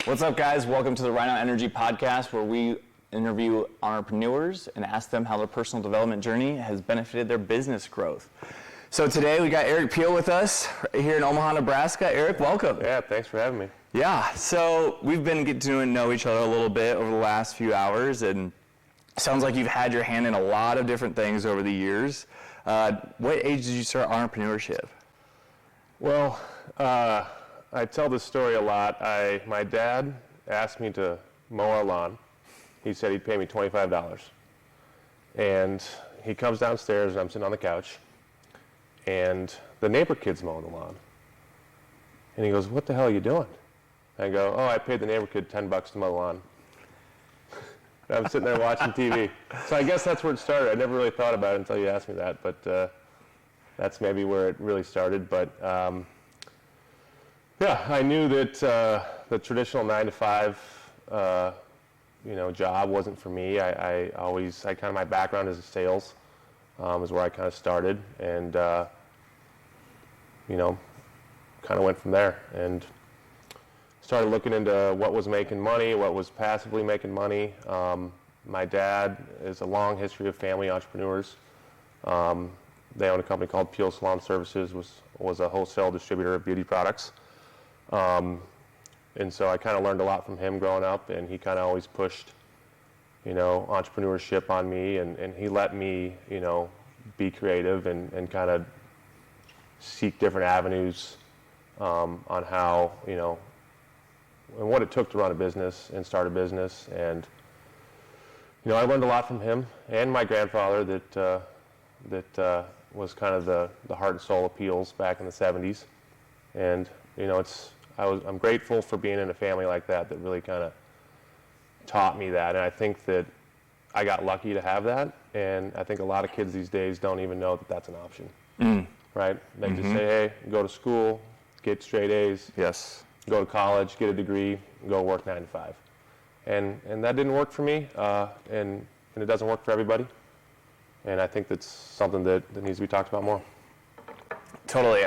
What's up, guys? Welcome to the Rhino Energy Podcast, where we interview entrepreneurs and ask them how their personal development journey has benefited their business growth. So today we got Eric Peel with us here in Omaha, Nebraska. Eric, welcome. Yeah, thanks for having me. Yeah, so we've been getting to know each other a little bit over the last few hours, and it sounds like you've had your hand in a lot of different things over the years. What age did you start entrepreneurship? Well, I tell this story a lot. My dad asked me to mow our lawn. He said he'd pay me $25. And he comes downstairs and I'm sitting on the couch and the neighbor kid's mowing the lawn. And he goes, "What the hell are you doing?" I go, "Oh, I paid the neighbor kid $10 to mow the lawn." And I'm sitting there watching TV. So I guess that's where it started. I never really thought about it until you asked me that, but that's maybe where it really started. But yeah, I knew that the traditional 9-to-5, job wasn't for me. I kind of, my background is sales, is where I kind of started, and kind of went from there and started looking into what was making money, what was passively making money. My dad is a long history of family entrepreneurs. They own a company called Peel Salon Services, was a wholesale distributor of beauty products. And so I kind of learned a lot from him growing up, and he kind of always pushed, entrepreneurship on me, and he let me, be creative and kind of seek different avenues on how, and what it took to run a business and start a business. And, I learned a lot from him and my grandfather that was kind of the heart and soul of Peel's back in the 70s. And, I'm grateful for being in a family like that really kind of taught me that. And I think that I got lucky to have that. And I think a lot of kids these days don't even know that that's an option. Right? They just say, hey, go to school, get straight A's. Yes. Go to college, get a degree, go work 9-to-5. And that didn't work for me, and it doesn't work for everybody. And I think that's something that needs to be talked about more. Totally.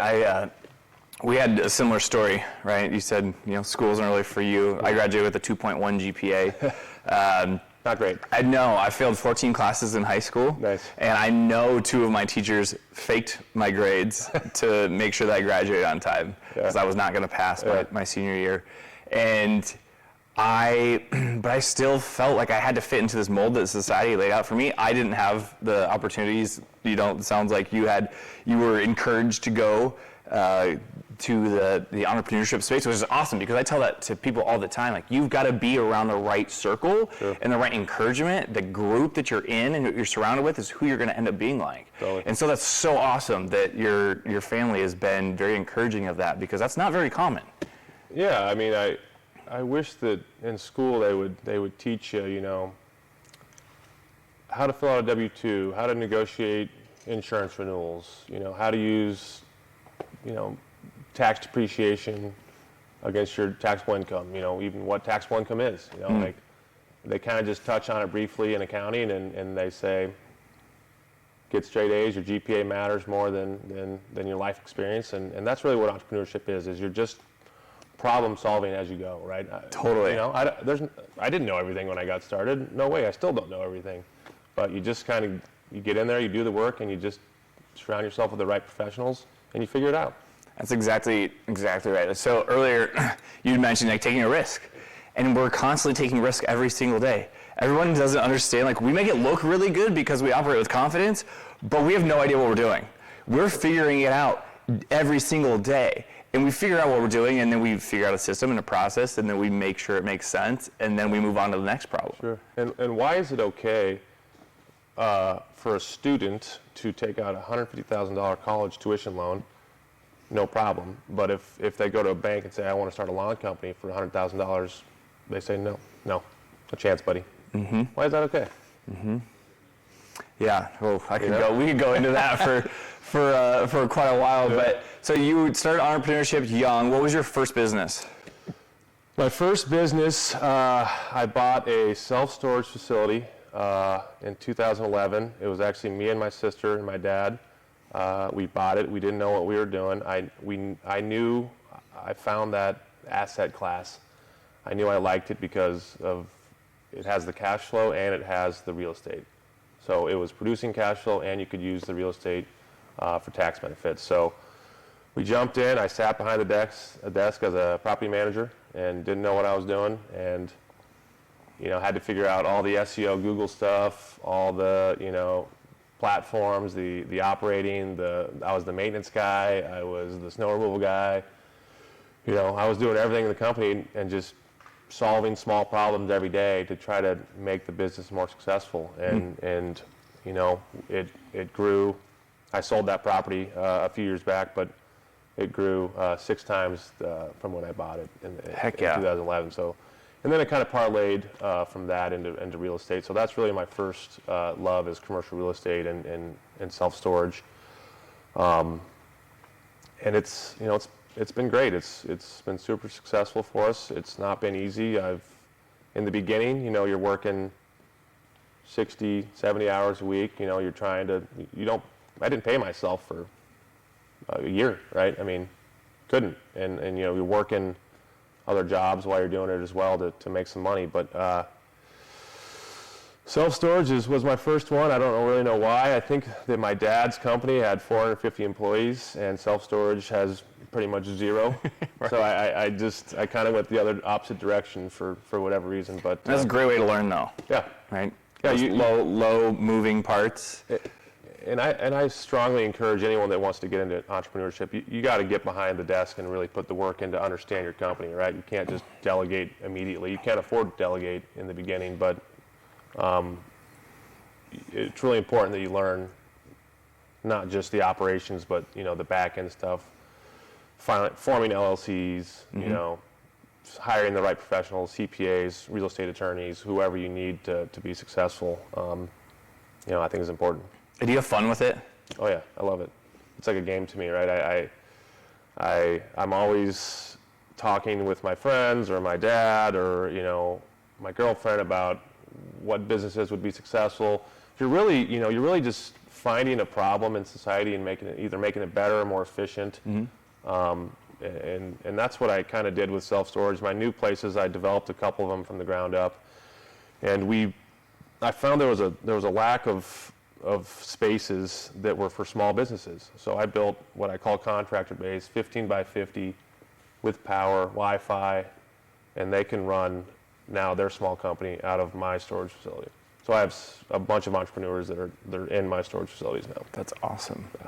We had a similar story, right? You said, school isn't really for you. I graduated with a 2.1 GPA. Not great. I know. I failed 14 classes in high school. Nice. And I know 2 of my teachers faked my grades to make sure that I graduated on time, because I was not going to pass my senior year. But I still felt like I had to fit into this mold that society laid out for me. I didn't have the opportunities. It sounds like you were encouraged to go to the entrepreneurship space, which is awesome, because I tell that to people all the time. Like, you've got to be around the right circle and the right encouragement. The group that you're in and you're surrounded with is who you're going to end up being like. Totally. And so that's so awesome that your family has been very encouraging of that, because that's not very common. Yeah, I mean, I wish that in school they would teach you, how to fill out a W-2, how to negotiate insurance renewals, how to use, tax depreciation against your taxable income, even what taxable income is, like they kind of just touch on it briefly in accounting, and they say, get straight A's, your GPA matters more than your life experience. And that's really what entrepreneurship is you're just problem solving as you go, right? Totally. I didn't know everything when I got started. No way, I still don't know everything. But you just you get in there, you do the work, and you just surround yourself with the right professionals, and you figure it out. That's exactly right. So earlier, you mentioned taking a risk, and we're constantly taking risk every single day. Everyone doesn't understand. We make it look really good because we operate with confidence, but we have no idea what we're doing. We're figuring it out every single day, and we figure out what we're doing, and then we figure out a system and a process, and then we make sure it makes sense, and then we move on to the next problem. Sure. And why is it okay for a student to take out a $150,000 college tuition loan? No problem. But if they go to a bank and say, I want to start a lawn company for $100,000, they say, no, a chance, buddy. Mm-hmm. Why is that okay? Mm-hmm. Yeah, well, we could go into that for quite a while. Yeah. But so you started entrepreneurship young. What was your first business? My first business, I bought a self-storage facility in 2011. It was actually me and my sister and my dad. We bought it. We didn't know what we were doing. I found that asset class. I knew I liked it because it has the cash flow and it has the real estate. So it was producing cash flow, and you could use the real estate for tax benefits. So we jumped in. I sat behind a desk as a property manager and didn't know what I was doing, and had to figure out all the SEO, Google stuff, all the platforms, the operating. I was the maintenance guy. I was the snow removal guy. I was doing everything in the company and just solving small problems every day to try to make the business more successful. And it grew. I sold that property a few years back, but it grew 6 times from when I bought it in 2011. So, and then it kind of parlayed from that into real estate. So that's really my first love, is commercial real estate and self-storage. And it's been great. It's been super successful for us. It's not been easy. In the beginning, you're working 60, 70 hours a week. You're trying to, I didn't pay myself for a year, right? I mean, couldn't. And you're working other jobs while you're doing it as well to make some money. But self-storage was my first one. I don't really know why. I think that my dad's company had 450 employees, and self-storage has pretty much 0. Right. So I kind of went the other opposite direction for whatever reason. But that's a great way to learn, though. Yeah. Right. Yeah. Low moving parts. And I strongly encourage anyone that wants to get into entrepreneurship, you got to get behind the desk and really put the work in to understand your company, right? You can't just delegate immediately. You can't afford to delegate in the beginning, but it's really important that you learn not just the operations, but the back end stuff, forming LLCs, hiring the right professionals, CPAs, real estate attorneys, whoever you need to be successful. I think is important. Do you have fun with it? Oh yeah, I love it. It's like a game to me, right? I'm always talking with my friends or my dad or my girlfriend about what businesses would be successful. You're really just finding a problem in society and making it better or more efficient. Mm-hmm. And that's what I kind of did with self-storage. My new places, I developed a couple of them from the ground up, and I found there was a lack of spaces that were for small businesses. So I built what I call contractor base, 15 by 50 with power, Wi-Fi, and they can run now their small company out of my storage facility. So I have a bunch of entrepreneurs that are in my storage facilities now. That's awesome. Yeah.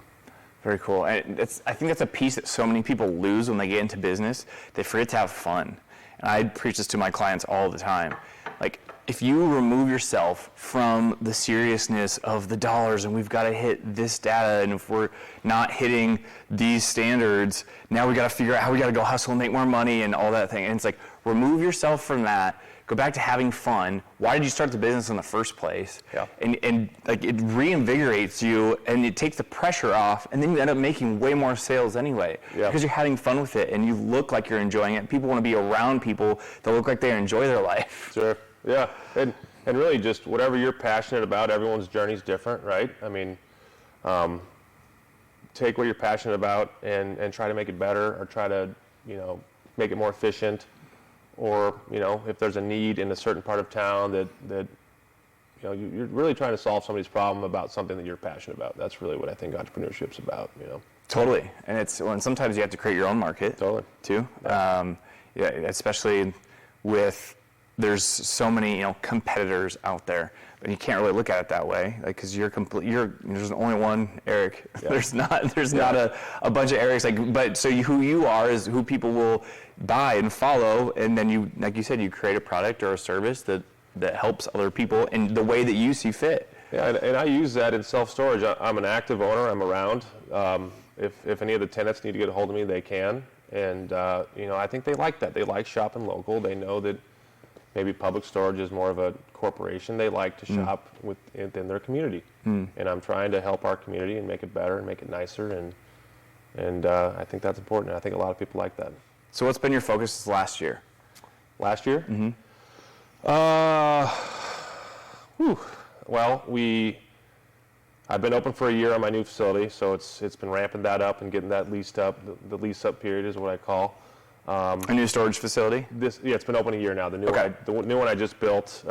Very cool. And I think that's a piece that so many people lose when they get into business. They forget to have fun. And I preach this to my clients all the time. Like, if you remove yourself from the seriousness of the dollars and we've got to hit this data, and if we're not hitting these standards, now we got to figure out how we got to go hustle and make more money and all that thing. And it's like, remove yourself from that, go back to having fun. Why did you start the business in the first place? Yeah. And like, it reinvigorates you and it takes the pressure off, and then you end up making way more sales anyway. Yeah. Because you're having fun with it and you look like you're enjoying it. People want to be around people that look like they enjoy their life. Sure. Yeah, and really just whatever you're passionate about, everyone's journey is different, right? I mean, take what you're passionate about and try to make it better, or try to, make it more efficient, or, if there's a need in a certain part of town that you're really trying to solve somebody's problem about something that you're passionate about. That's really what I think entrepreneurship's about, Totally, and sometimes you have to create your own market. Totally. Too. Yeah, especially with, there's so many competitors out there, but you can't really look at it that way, like, because there's only one Eric. Yeah. There's not a bunch of Erics, but so who you are is who people will buy and follow, and then you, like you said, you create a product or a service that helps other people in the way that you see fit. Yeah, and I use that in self-storage. I'm an active owner. I'm around. If any of the tenants need to get a hold of me, they can, and I think they like that. They like shopping local. They know that maybe Public Storage is more of a corporation. They like to shop within their community. And I'm trying to help our community and make it better and make it nicer. And I think that's important. I think a lot of people like that. So what's been your focus this last year? Last year? Mm-hmm. Well, I've been open for a year on my new facility, so it's been ramping that up and getting that leased up. The lease up period is what I call. A new storage facility? Yeah, it's been open a year now. The new one I just built,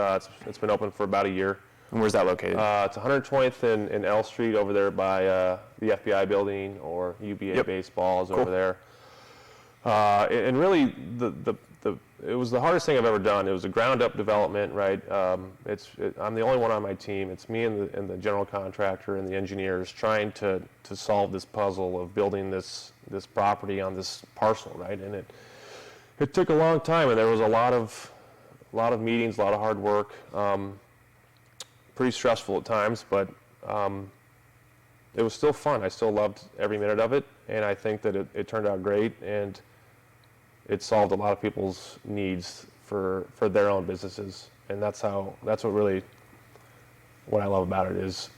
it's been open for about a year. And where's that located? It's 120th in L Street over there by the FBI building, or UBA baseballs over there. And really, it was the hardest thing I've ever done. It was a ground-up development, right? I'm the only one on my team. It's me and the general contractor and the engineers trying to solve this puzzle of building this property on this parcel, right? And it took a long time, and there was a lot of meetings, a lot of hard work. Pretty stressful at times, but it was still fun. I still loved every minute of it, and I think that it turned out great, and it solved a lot of people's needs for their own businesses. And that's what I love about it is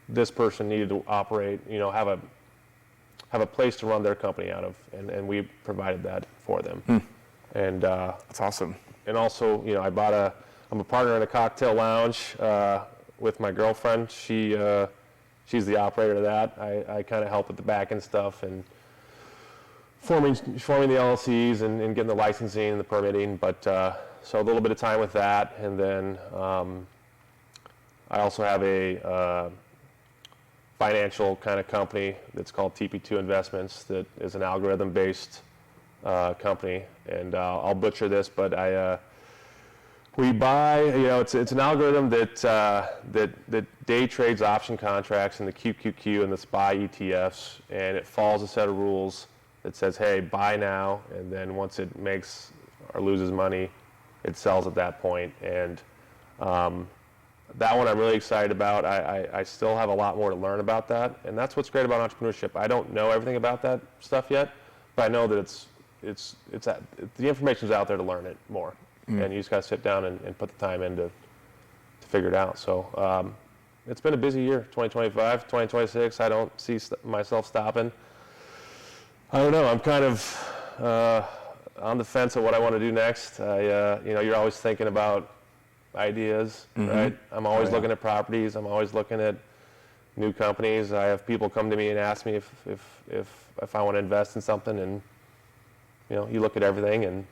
this person needed to operate, have a place to run their company out of, and we provided that for them. And that's awesome. And also, I'm a partner in a cocktail lounge with my girlfriend. She's the operator of that. I kind of help with the back end stuff and forming the LLCs and getting the licensing and the permitting. But so a little bit of time with that, and then I also have a financial kind of company that's called TP2 Investments that is an algorithm-based company. And I'll butcher this, but we buy, it's an algorithm that day trades option contracts in the QQQ and the SPY ETFs, and it follows a set of rules that says, hey, buy now, and then once it makes or loses money, it sells at that point. And that one I'm really excited about. I still have a lot more to learn about that, and that's what's great about entrepreneurship. I don't know everything about that stuff yet, but I know that the information's out there to learn it more. And you just got to sit down and put the time in to figure it out. So it's been a busy year, 2025, 2026. I don't see myself stopping. I don't know. I'm kind of on the fence of what I want to do next. You're always thinking about ideas, right? I'm always looking at properties. I'm always looking at new companies. I have people come to me and ask me if I want to invest in something, and you look at everything and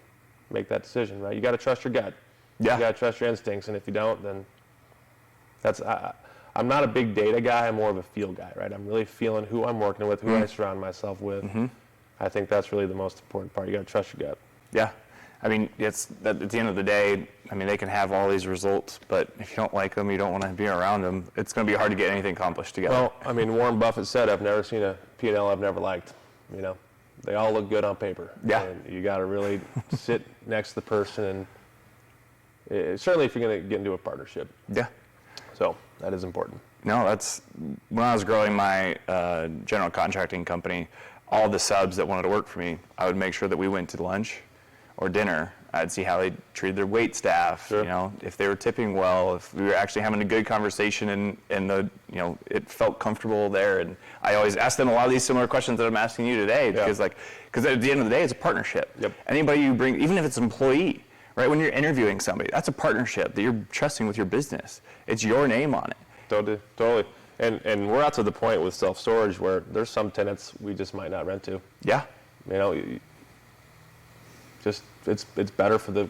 make that decision, right? You got to trust your gut. Yeah. You got to trust your instincts, and if you don't, then I'm not a big data guy. I'm more of a feel guy, right? I'm really feeling who I'm working with, who I surround myself with. I think that's really the most important part. You got to trust your gut. Yeah. I mean, at the end of the day, they can have all these results, but if you don't like them, you don't want to be around them, it's going to be hard to get anything accomplished together. Well, Warren Buffett said, I've never seen a P&L I've never liked, They all look good on paper. Yeah. And you got to really sit next to the person, and certainly if you're going to get into a partnership. Yeah. So that is important. No, that's when I was growing my general contracting company, all the subs that wanted to work for me, I would make sure that we went to lunch or dinner. I'd see how they treated their wait staff, sure. If they were tipping well, if we were actually having a good conversation and it felt comfortable there. And I always ask them a lot of these similar questions that I'm asking you today, because at the end of the day, it's a partnership. Yep. Anybody you bring, even if it's an employee, right? When you're interviewing somebody, that's a partnership that you're trusting with your business. It's your name on it. Totally. And we're out to the point with self-storage where there's some tenants we just might not rent to. Yeah. It's better for the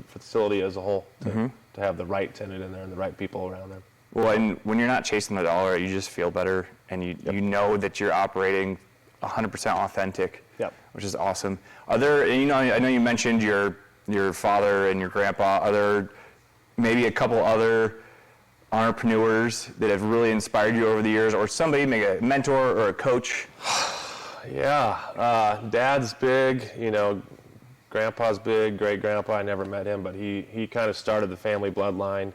facility as a whole to have the right tenant in there and the right people around there. Well, and when you're not chasing the dollar, you just feel better, and you know that you're operating 100% authentic, which is awesome. I know you mentioned your father and your grandpa. Are there maybe a couple other entrepreneurs that have really inspired you over the years, or somebody, maybe a mentor or a coach? Yeah, Dad's big, Grandpa's big, great-grandpa, I never met him, but he kind of started the family bloodline.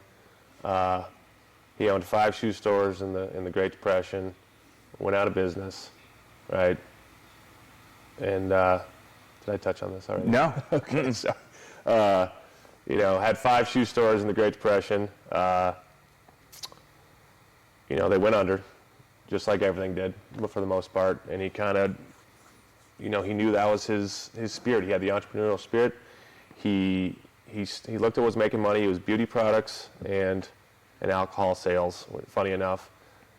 He owned 5 shoe stores in the Great Depression, went out of business, right? And did I touch on this already? No. Okay, so, had 5 shoe stores in the Great Depression. They went under, just like everything did, but for the most part. And he kind of, he knew that was his spirit. He had the entrepreneurial spirit. He looked at what was making money. It was beauty products and alcohol sales, funny enough.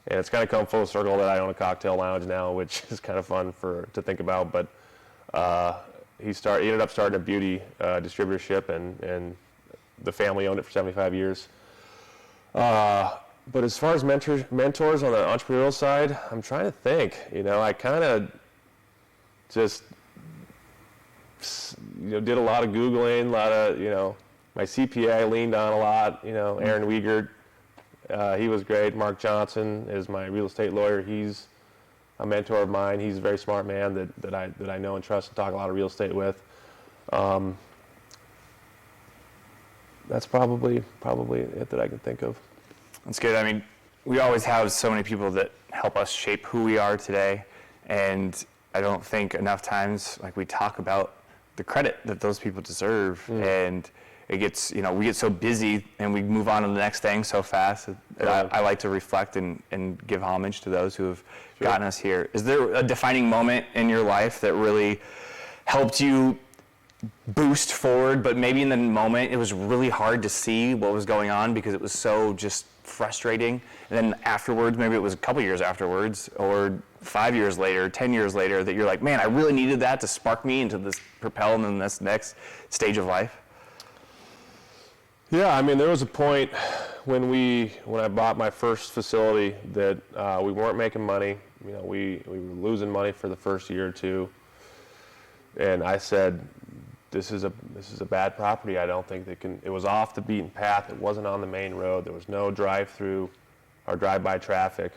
And it's kind of come full circle that I own a cocktail lounge now, which is kind of fun to think about. But he ended up starting a beauty distributorship, and the family owned it for 75 years. But as far as mentors on the entrepreneurial side, I'm trying to think. I kind of just did a lot of Googling, a lot of my CPA I leaned on a lot. Aaron Wiegert, he was great. Mark Johnson is my real estate lawyer. He's a mentor of mine. He's a very smart man that I know and trust and talk a lot of real estate with. That's probably it that I can think of. That's good. I mean, we always have so many people that help us shape who we are today, and I don't think enough times we talk about the credit that those people deserve. And it gets, we get so busy and we move on to the next thing so fast. I like to reflect and give homage to those who have gotten us here. Is there a defining moment in your life that really helped you boost forward, but maybe in the moment it was really hard to see what was going on because it was so just frustrating, and then afterwards, maybe it was a couple years afterwards, or 5 years later, 10 years later, that you're like, man, I really needed that to spark me into this, propel in this next stage of life? Yeah, I mean, there was a point when I bought my first facility that we weren't making money. We were losing money for the first year or two, and I said, this is a bad property. I don't think it was off the beaten path. It wasn't on the main road. There was no drive-through or drive-by traffic.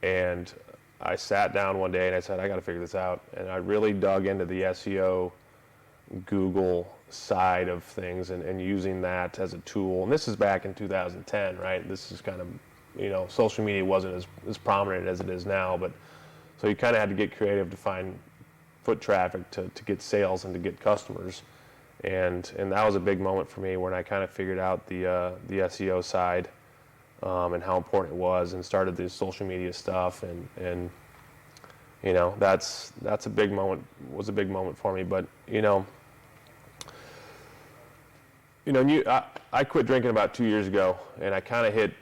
And I sat down one day and I said, I got to figure this out. And I really dug into the SEO, Google side of things and using that as a tool. And this is back in 2010, right? This is kind of, social media wasn't as prominent as it is now. But so you kind of had to get creative to find foot traffic to get sales and to get customers, and that was a big moment for me when I kind of figured out the SEO side and how important it was, and started the social media stuff, and that's a big moment, was a big moment for me. But I quit drinking about 2 years ago, and I kind of hit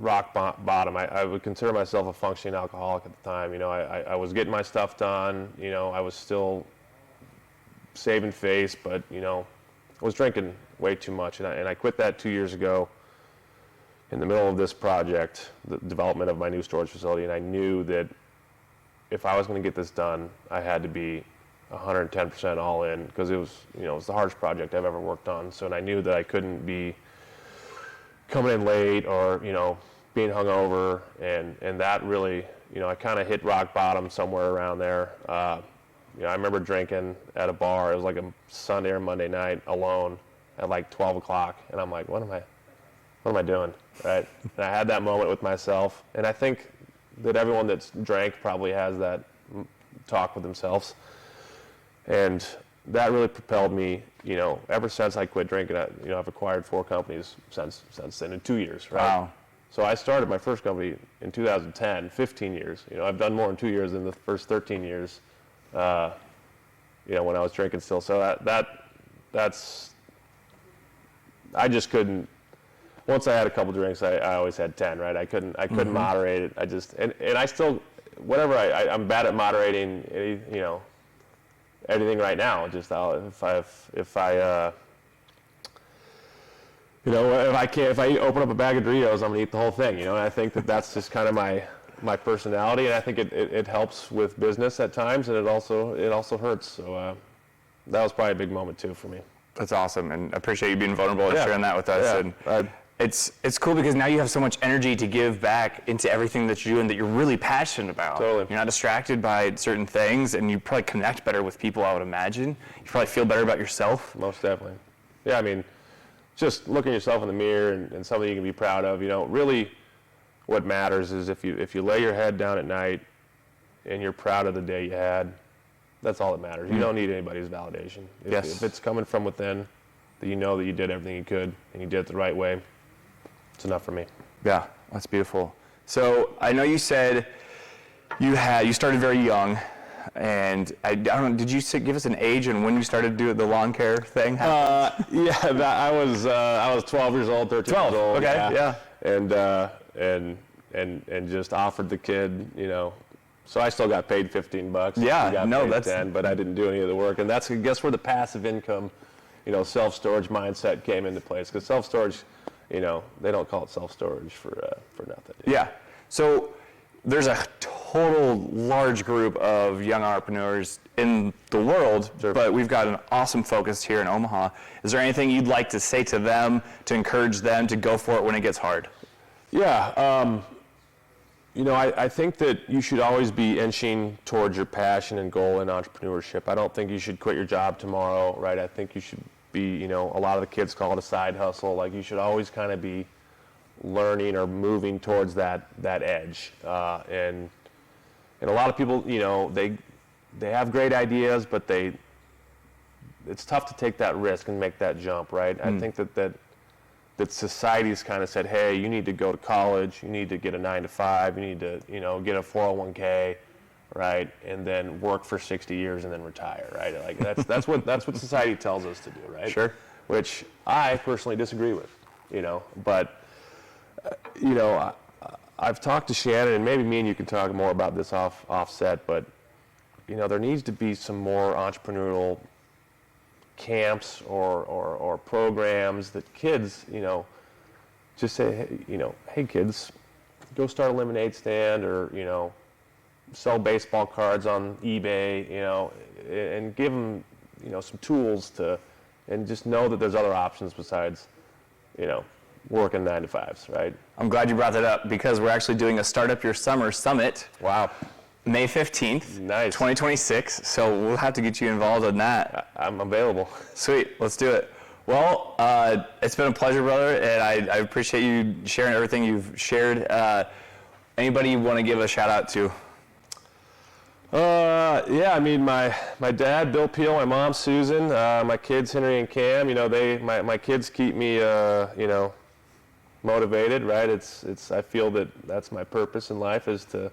rock bottom. I would consider myself a functioning alcoholic at the time. I was getting my stuff done. I was still saving face, but I was drinking way too much, and I quit that 2 years ago in the middle of this project, the development of my new storage facility, and I knew that if I was going to get this done, I had to be 110% all in, because it was the hardest project I've ever worked on. So, and I knew that I couldn't be coming in late or being hungover, and that really I kind of hit rock bottom somewhere around there. I remember drinking at a bar. It was like a Sunday or Monday night alone at like 12 o'clock, and I'm like, what am I doing, right? And I had that moment with myself, and I think that everyone that's drank probably has that talk with themselves, and that really propelled me. Ever since I quit drinking, I've acquired 4 companies since then in 2 years, right? Wow. So I started my first company in 2010, 15 years. I've done more in 2 years than the first 13 years, when I was drinking still. So that's, I just couldn't, once I had a couple drinks, I always had 10, right? I couldn't moderate it. I just, and I still, whatever, I'm bad at moderating, anything right now. Just if I open up a bag of Doritos, I'm gonna eat the whole thing. And I think that's just kind of my personality, and I think it helps with business at times, and it also hurts. So that was probably a big moment too for me. That's awesome, and I appreciate you being vulnerable and sharing that with us. Yeah. And it's cool because now you have so much energy to give back into everything that you're doing that you're really passionate about. Totally. You're not distracted by certain things, and you probably connect better with people, I would imagine. You probably feel better about yourself. Most definitely. Yeah, I mean, just looking yourself in the mirror and something you can be proud of. Really what matters is if you lay your head down at night and you're proud of the day you had, that's all that matters. You don't need anybody's validation. If it's coming from within, that you know that you did everything you could and you did it the right way, it's enough for me. Yeah, that's beautiful. So I know you said you started very young, and I don't know, did you give us an age and when you started doing the lawn care thing? I was 12 years old, 13 years old. Okay, yeah. And just offered the kid, So I still got paid $15. Yeah, he got no, paid that's 10, but I didn't do any of the work, and that's, I guess, where the passive income, self-storage mindset came into place. Because self-storage, they don't call it self-storage for nothing. Yeah. So there's a total large group of young entrepreneurs in the world, Sure. but we've got an awesome focus here in Omaha. Is there anything you'd like to say to them to encourage them to go for it when it gets hard? Yeah. I think that you should always be inching towards your passion and goal in entrepreneurship. I don't think you should quit your job tomorrow, right? I think you should be, a lot of the kids call it a side hustle. Like, you should always kind of be learning or moving towards that edge. And a lot of people, they have great ideas, but it's tough to take that risk and make that jump, right? I think that society's kind of said, hey, you need to go to college, you need to get a 9-to-5, you need to, get a 401k, right? And then work for 60 years and then retire, right? Like, that's what society tells us to do, right? Sure. Which I personally disagree with, but I've talked to Shannon, and maybe me and you can talk more about this offset, but there needs to be some more entrepreneurial camps or programs that kids, just say, hey kids, go start a lemonade stand, or sell baseball cards on eBay, and give them, some tools to, and just know that there's other options besides, working 9-to-5s, right? I'm glad you brought that up, because we're actually doing a Startup Your Summer Summit. Wow. May 15th, nice. 2026, so we'll have to get you involved in that. I'm available. Sweet, let's do it. Well, it's been a pleasure, brother, and I appreciate you sharing everything you've shared. Anybody you want to give a shout out to? Yeah, I mean, my dad, Bill Peel, my mom, Susan, my kids, Henry and Cam, my kids keep me, motivated, right? I feel that that's my purpose in life, is to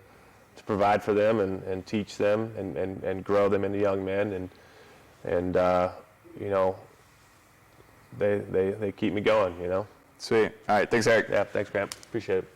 provide for them and teach them and grow them into young men, and they keep me going, Sweet. All right, thanks, Eric. Yeah, thanks, Grant. Appreciate it.